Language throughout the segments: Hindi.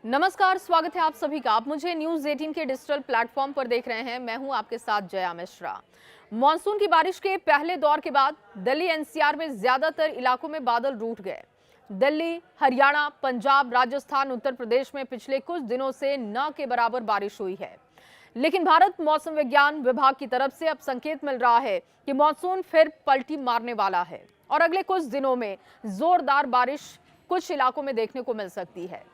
नमस्कार, स्वागत है आप सभी का। आप मुझे न्यूज 18 के डिजिटल प्लेटफॉर्म पर देख रहे हैं। मैं हूं आपके साथ जया मिश्रा। मॉनसून की बारिश के पहले दौर के बाद दिल्ली एनसीआर में ज्यादातर इलाकों में बादल रूठ गए। दिल्ली, हरियाणा, पंजाब, राजस्थान, उत्तर प्रदेश में पिछले कुछ दिनों से न के बराबर बारिश हुई है। लेकिन भारत मौसम विज्ञान विभाग की तरफ से अब संकेत मिल रहा है कि मॉनसून फिर पलटी मारने वाला है और अगले कुछ दिनों में जोरदार बारिश कुछ इलाकों में देखने को मिल सकती है।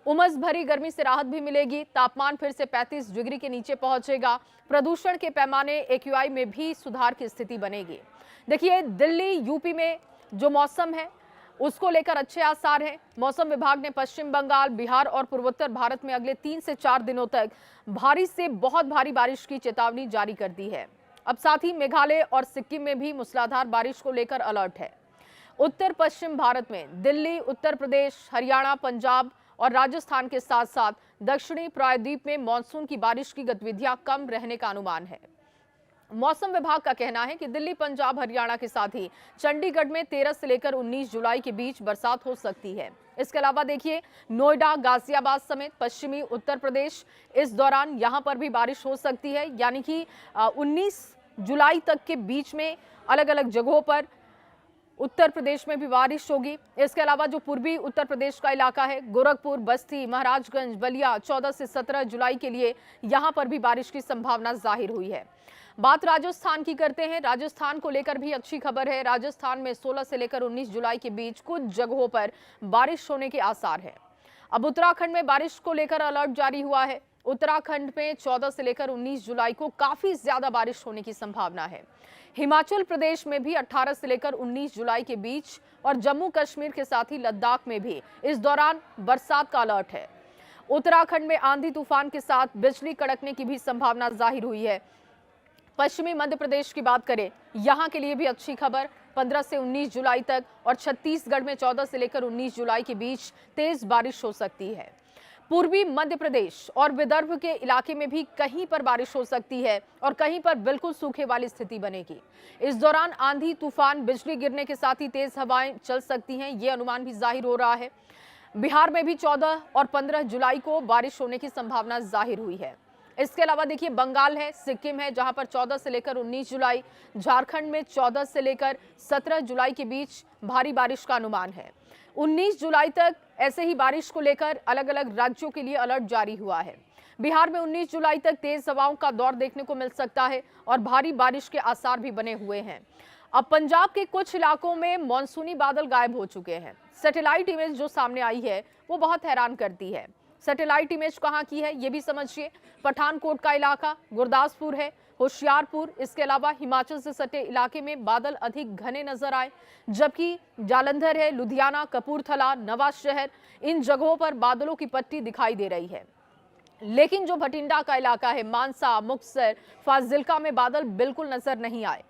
उमस भरी गर्मी से राहत भी मिलेगी। तापमान फिर से 35 डिग्री के नीचे पहुंचेगा। प्रदूषण के पैमाने एक्यूआई में भी सुधार की स्थिति बनेगी। देखिए, दिल्ली यूपी में जो मौसम है उसको लेकर अच्छे आसार हैं। मौसम विभाग ने पश्चिम बंगाल, बिहार और पूर्वोत्तर भारत में अगले 3 से 4 दिनों तक भारी से बहुत भारी बारिश की चेतावनी जारी कर दी है। अब साथ ही मेघालय और सिक्किम में भी मूसलाधार बारिश को लेकर अलर्ट है। उत्तर पश्चिम भारत में दिल्ली, उत्तर प्रदेश, हरियाणा, पंजाब और राजस्थान के साथ साथ दक्षिणी प्रायद्वीप में मानसून की बारिश की गतिविधियां कम रहने का अनुमान है। मौसम विभाग का कहना है कि दिल्ली, पंजाब, हरियाणा के साथ ही चंडीगढ़ में 13 से लेकर 19 जुलाई के बीच बरसात हो सकती है। इसके अलावा देखिए, नोएडा, गाजियाबाद समेत पश्चिमी उत्तर प्रदेश, इस दौरान यहां पर भी बारिश हो सकती है। यानी कि 19 जुलाई तक के बीच में अलग अलग जगहों पर उत्तर प्रदेश में भी बारिश होगी। इसके अलावा जो पूर्वी उत्तर प्रदेश का इलाका है, गोरखपुर, बस्ती, महाराजगंज, बलिया, 14 से 17 जुलाई के लिए यहां पर भी बारिश की संभावना जाहिर हुई है। बात राजस्थान की करते हैं। राजस्थान को लेकर भी अच्छी खबर है। राजस्थान में 16 से लेकर 19 जुलाई के बीच कुछ जगहों पर बारिश होने के आसार है। अब उत्तराखंड में बारिश को लेकर अलर्ट जारी हुआ है। उत्तराखंड में 14 से लेकर 19 जुलाई को काफी ज्यादा बारिश होने की संभावना है। हिमाचल प्रदेश में भी 18 से लेकर 19 जुलाई के बीच और जम्मू कश्मीर के साथ ही लद्दाख में भी इस दौरान बरसात का अलर्ट है। उत्तराखंड में आंधी तूफान के साथ बिजली कड़कने की भी संभावना जाहिर हुई है। पश्चिमी मध्य प्रदेश की बात करें, यहां के लिए भी अच्छी खबर। 15 से 19 जुलाई तक और छत्तीसगढ़ में 14 से लेकर 19 जुलाई के बीच तेज बारिश हो सकती है। पूर्वी मध्य प्रदेश और विदर्भ के इलाके में भी कहीं पर बारिश हो सकती है और कहीं पर बिल्कुल सूखे वाली स्थिति बनेगी। इस दौरान आंधी तूफान, बिजली गिरने के साथ ही तेज हवाएं चल सकती हैं, ये अनुमान भी जाहिर हो रहा है। बिहार में भी 14 और 15 जुलाई को बारिश होने की संभावना जाहिर हुई है। इसके अलावा देखिए, बंगाल है, सिक्किम है, जहां पर 14 से लेकर 19 जुलाई, झारखंड में 14 से लेकर 17 जुलाई के बीच भारी बारिश का अनुमान है। 19 जुलाई तक ऐसे ही बारिश को लेकर अलग अलग राज्यों के लिए अलर्ट जारी हुआ है। बिहार में 19 जुलाई तक तेज हवाओं का दौर देखने को मिल सकता है और भारी बारिश के आसार भी बने हुए हैं। अब पंजाब के कुछ इलाकों में मॉनसूनी बादल गायब हो चुके हैं। सैटेलाइट इमेज जो सामने आई है वो बहुत हैरान करती है। सैटेलाइट इमेज कहाँ की है ये भी समझिए। पठानकोट का इलाका, गुरदासपुर है, होशियारपुर, इसके अलावा हिमाचल से सटे इलाके में बादल अधिक घने नजर आए, जबकि जालंधर है, लुधियाना, कपूरथला, नवा शहर, इन जगहों पर बादलों की पट्टी दिखाई दे रही है। लेकिन जो भटिंडा का इलाका है, मानसा, मुक्तसर, फाजिल्का में बादल बिल्कुल नजर नहीं आए।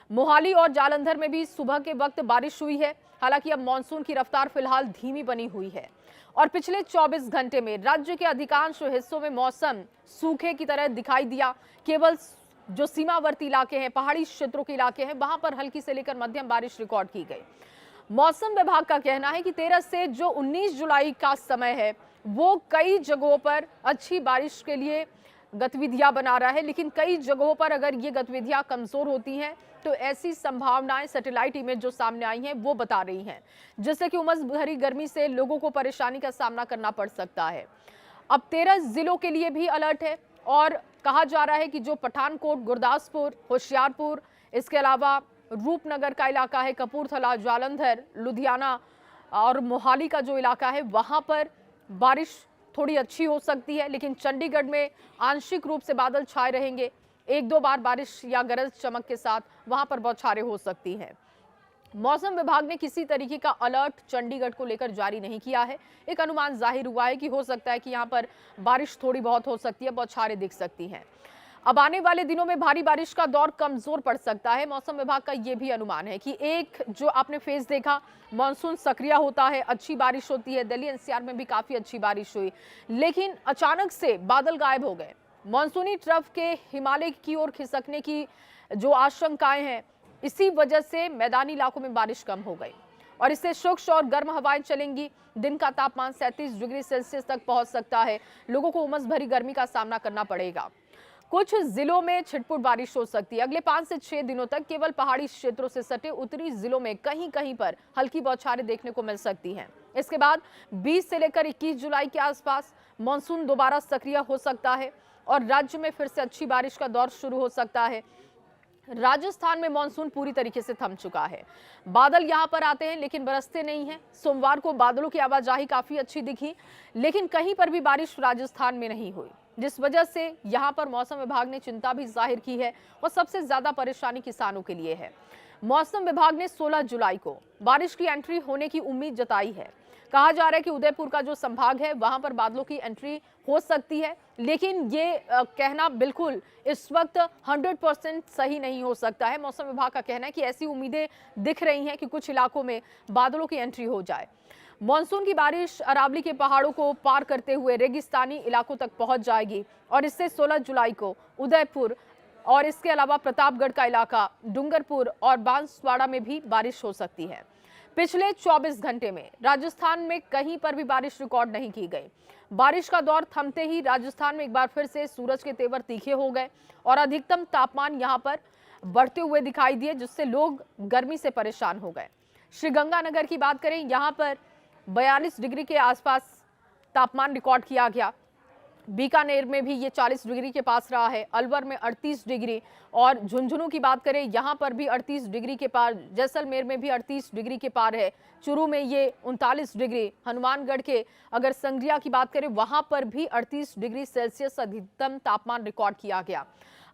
मोहाली और जालंधर में भी सुबह के वक्त बारिश हुई है। हालांकि अब मानसून की रफ्तार फिलहाल धीमी बनी हुई है और पिछले 24 घंटे में राज्य के अधिकांश हिस्सों में मौसम सूखे की तरह दिखाई दिया। केवल जो सीमावर्ती इलाके हैं, पहाड़ी क्षेत्रों के इलाके हैं, वहां पर हल्की से लेकर मध्यम बारिश रिकॉर्ड की गई। मौसम विभाग का कहना है कि 13 से जो 19 जुलाई का समय है वो कई जगहों पर अच्छी बारिश के लिए गतिविधियां बना रहा है, लेकिन कई जगहों पर अगर ये गतिविधियां कमजोर होती हैं तो ऐसी संभावनाएं सैटेलाइट इमेज जो सामने आई हैं वो बता रही हैं, जिससे कि उमस भरी गर्मी से लोगों को परेशानी का सामना करना पड़ सकता है। अब 13 जिलों के लिए भी अलर्ट है और कहा जा रहा है कि जो पठानकोट, गुरदासपुर, होशियारपुर, इसके अलावा रूपनगर का इलाका है, कपूरथला, जालंधर, लुधियाना और मोहाली का जो इलाका है वहां पर बारिश थोड़ी अच्छी हो सकती है। लेकिन चंडीगढ़ में आंशिक रूप से बादल छाए रहेंगे। एक दो बार बारिश या गरज चमक के साथ वहां पर बौछारें हो सकती हैं। मौसम विभाग ने किसी तरीके का अलर्ट चंडीगढ़ को लेकर जारी नहीं किया है। एक अनुमान जाहिर हुआ है कि हो सकता है कि यहां पर बारिश थोड़ी बहुत हो सकती है, बौछारें दिख सकती हैं। अब आने वाले दिनों में भारी बारिश का दौर कमजोर पड़ सकता है। मौसम विभाग का यह भी अनुमान है कि एक जो आपने फेज देखा, मानसून सक्रिय होता है, अच्छी बारिश होती है। दिल्ली एनसीआर में भी काफी अच्छी बारिश हुई, लेकिन अचानक से बादल गायब हो गए। मानसूनी ट्रफ के हिमालय की ओर खिसकने की जो आशंकाएं हैं, इसी वजह से मैदानी इलाकों में बारिश कम हो गई। और इससे शुष्क और गर्म हवाएं चलेंगी। दिन का तापमान 37 डिग्री सेल्सियस तक पहुंच सकता है। लोगों को उमस भरी गर्मी का सामना करना पड़ेगा। कुछ जिलों में छिटपुट बारिश हो सकती है। अगले 5 से 6 दिनों तक केवल पहाड़ी क्षेत्रों से सटे उत्तरी जिलों में कहीं कहीं पर हल्की बौछारें देखने को मिल सकती हैं। इसके बाद 20 से लेकर 21 जुलाई के आसपास मानसून दोबारा सक्रिय हो सकता है और राज्य में फिर से अच्छी बारिश का दौर शुरू हो सकता है। राजस्थान में मानसून पूरी तरीके से थम चुका है। बादल यहां पर आते हैं लेकिन बरसते नहीं हैं। सोमवार को बादलों की आवाजाही काफी अच्छी दिखी, लेकिन कहीं पर भी बारिश राजस्थान में नहीं हुई, जिस वजह से यहां पर मौसम विभाग ने चिंता भी जाहिर की है और सबसे ज्यादा परेशानी किसानों के लिए है। मौसम विभाग ने 16 जुलाई को बारिश की एंट्री होने की उम्मीद जताई है। कहा जा रहा है कि उदयपुर का जो संभाग है वहां पर बादलों की एंट्री हो सकती है, लेकिन ये कहना बिल्कुल इस वक्त 100% सही नहीं हो सकता है। मौसम विभाग का कहना है कि ऐसी उम्मीदें दिख रही हैं कि कुछ इलाकों में बादलों की एंट्री हो जाए। मॉनसून की बारिश अरावली के पहाड़ों को पार करते हुए रेगिस्तानी इलाकों तक पहुंच जाएगी और इससे 16 जुलाई को उदयपुर और इसके अलावा प्रतापगढ़ का इलाका, डूंगरपुर और बांसवाड़ा में भी बारिश हो सकती है। पिछले 24 घंटे में राजस्थान में कहीं पर भी बारिश रिकॉर्ड नहीं की गई। बारिश का दौर थमते ही राजस्थान में एक बार फिर से सूरज के तेवर तीखे हो गए और अधिकतम तापमान यहां पर बढ़ते हुए दिखाई दिए, जिससे लोग गर्मी से परेशान हो गए। श्रीगंगानगर की बात करें, यहां पर 42 डिग्री के आसपास तापमान रिकॉर्ड किया गया। बीकानेर में भी ये 40 डिग्री के पास रहा है। अलवर में 38 डिग्री और झुंझुनू की बात करें, यहाँ पर भी 38 डिग्री के पार। जैसलमेर में भी 38 डिग्री के पार है। चूरू में ये 39 डिग्री। हनुमानगढ़ के अगर संग्रिया की बात करें, वहां पर भी 38 डिग्री सेल्सियस अधिकतम तापमान रिकॉर्ड किया गया।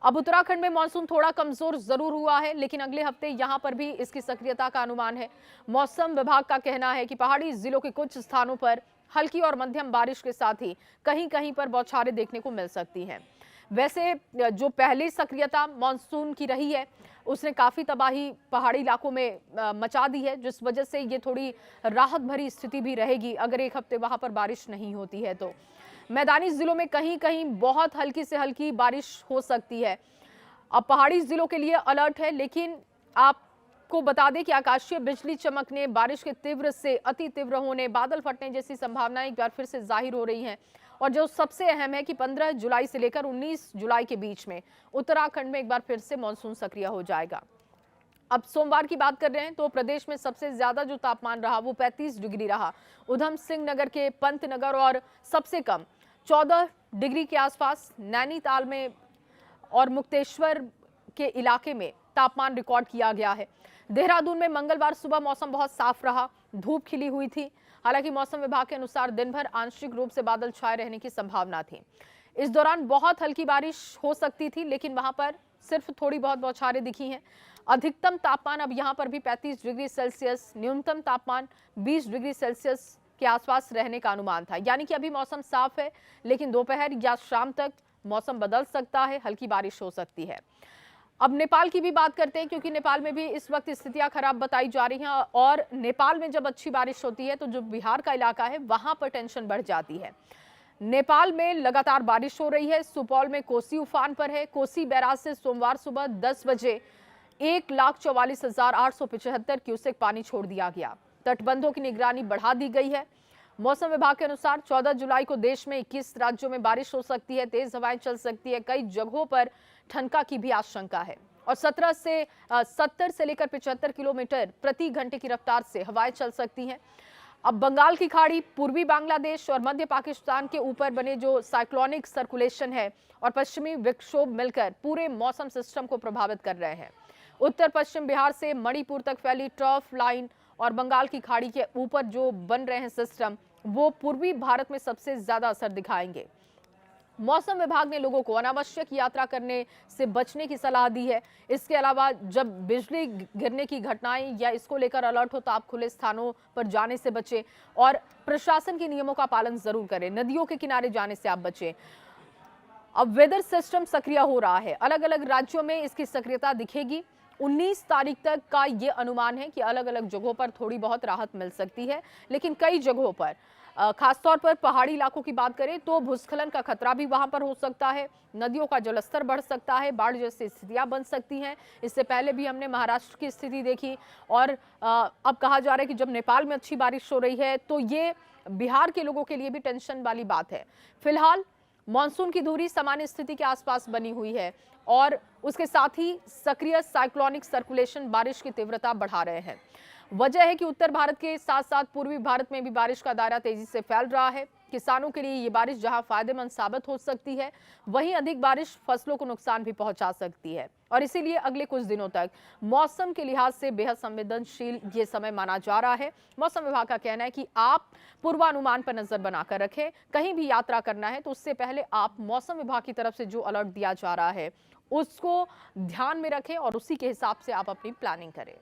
अब उत्तराखंड में मानसून थोड़ा कमजोर जरूर हुआ है, लेकिन अगले हफ्ते यहां पर भी इसकी सक्रियता का अनुमान है। मौसम विभाग का कहना है कि पहाड़ी जिलों के कुछ स्थानों पर हल्की और मध्यम बारिश के साथ ही कहीं कहीं पर बौछारें देखने को मिल सकती हैं। वैसे जो पहली सक्रियता मानसून की रही है उसने काफी तबाही पहाड़ी इलाकों में मचा दी है, जिस वजह से ये थोड़ी राहत भरी स्थिति भी रहेगी अगर एक हफ्ते वहां पर बारिश नहीं होती है तो। मैदानी जिलों में कहीं कहीं बहुत हल्की से हल्की बारिश हो सकती है। अब पहाड़ी जिलों के लिए अलर्ट है, लेकिन आपको बता दें कि आकाशीय बिजली चमकने, बारिश के तीव्र से अति तीव्र होने, बादल फटने जैसी संभावनाएं एक बार फिर से जाहिर हो रही हैं। और जो सबसे अहम है कि 15 जुलाई से लेकर 19 जुलाई के बीच में उत्तराखंड में एक बार फिर से मानसून सक्रिय हो जाएगा। अब सोमवार की बात कर रहे हैं तो प्रदेश में सबसे ज्यादा जो तापमान रहा वो 35 डिग्री रहा। उधम सिंह नगर के पंतनगर और सबसे कम 14 डिग्री के आसपास नैनीताल में और मुक्तेश्वर के इलाके में तापमान रिकॉर्ड किया गया है। देहरादून में मंगलवार सुबह मौसम बहुत साफ रहा, धूप खिली हुई थी। हालांकि मौसम विभाग के अनुसार दिन भर आंशिक रूप से बादल छाए रहने की संभावना थी। इस दौरान बहुत हल्की बारिश हो सकती थी, लेकिन वहां पर सिर्फ थोड़ी बहुत बौछारें दिखी हैं। अधिकतम तापमान अब यहां पर भी 35 डिग्री सेल्सियस, न्यूनतम तापमान 20 डिग्री सेल्सियस के आसपास रहने का अनुमान था। यानी कि अभी मौसम साफ है, लेकिन दोपहर या शाम तक मौसम बदल सकता है, हल्की बारिश हो सकती है। अब नेपाल की भी बात करते हैं, क्योंकि नेपाल में भी इस वक्त स्थितियां खराब बताई जा रही हैं और नेपाल में जब अच्छी बारिश होती है तो जो बिहार का इलाका है वहां पर टेंशन बढ़ जाती है। नेपाल में लगातार बारिश हो रही है। सुपौल में कोसी उफान पर है। कोसी बैराज से सोमवार सुबह 10 बजे 1,44,875 क्यूसेक पानी छोड़ दिया गया। तटबंधों की निगरानी बढ़ा दी गई है। मौसम विभाग के अनुसार 14 जुलाई को देश में 21 राज्यों में बारिश हो सकती है, तेज हवाएं चल सकती है, कई जगहों पर ठनका की भी आशंका है और 70 से लेकर 75 किलोमीटर प्रति घंटे की रफ्तार से हवाएं चल सकती हैं। अब बंगाल की खाड़ी, पूर्वी बांग्लादेश और मध्य पाकिस्तान के ऊपर बने जो साइक्लोनिक सर्कुलेशन है और पश्चिमी विक्षोभ मिलकर पूरे मौसम सिस्टम को प्रभावित कर रहे हैं। उत्तर पश्चिम बिहार से मणिपुर तक फैली ट्रफ लाइन और बंगाल की खाड़ी के ऊपर जो बन रहे हैं सिस्टम, वो पूर्वी भारत में सबसे ज्यादा असर दिखाएंगे। मौसम विभाग ने लोगों को अनावश्यक यात्रा करने से बचने की सलाह दी है। इसके अलावा जब बिजली गिरने की घटनाएं या इसको लेकर अलर्ट हो तो आप खुले स्थानों पर जाने से बचें और प्रशासन के नियमों का पालन जरूर करें। नदियों के किनारे जाने से आप बचें। अब वेदर सिस्टम सक्रिय हो रहा है, अलग अलग राज्यों में इसकी सक्रियता दिखेगी। 19 तारीख तक का ये अनुमान है कि अलग अलग जगहों पर थोड़ी बहुत राहत मिल सकती है, लेकिन कई जगहों पर खासतौर पर पहाड़ी इलाकों की बात करें तो भूस्खलन का खतरा भी वहां पर हो सकता है, नदियों का जलस्तर बढ़ सकता है, बाढ़ जैसी स्थितियां बन सकती हैं। इससे पहले भी हमने महाराष्ट्र की स्थिति देखी और अब कहा जा रहा है कि जब नेपाल में अच्छी बारिश हो रही है तो ये बिहार के लोगों के लिए भी टेंशन वाली बात है। फिलहाल मॉनसून की धुरी सामान्य स्थिति के आसपास बनी हुई है और उसके साथ ही सक्रिय साइक्लोनिक सर्कुलेशन बारिश की तीव्रता बढ़ा रहे हैं। वजह है कि उत्तर भारत के साथ साथ पूर्वी भारत में भी बारिश का दायरा तेजी से फैल रहा है। किसानों के लिए ये बारिश जहां फायदेमंद साबित हो सकती है, वहीं अधिक बारिश फसलों को नुकसान भी पहुंचा सकती है और इसीलिए अगले कुछ दिनों तक मौसम के लिहाज से बेहद संवेदनशील ये समय माना जा रहा है। मौसम विभाग का कहना है कि आप पूर्वानुमान पर नजर बनाकर रखें। कहीं भी यात्रा करना है तो उससे पहले आप मौसम विभाग की तरफ से जो अलर्ट दिया जा रहा है उसको ध्यान में रखें और उसी के हिसाब से आप अपनी प्लानिंग करें।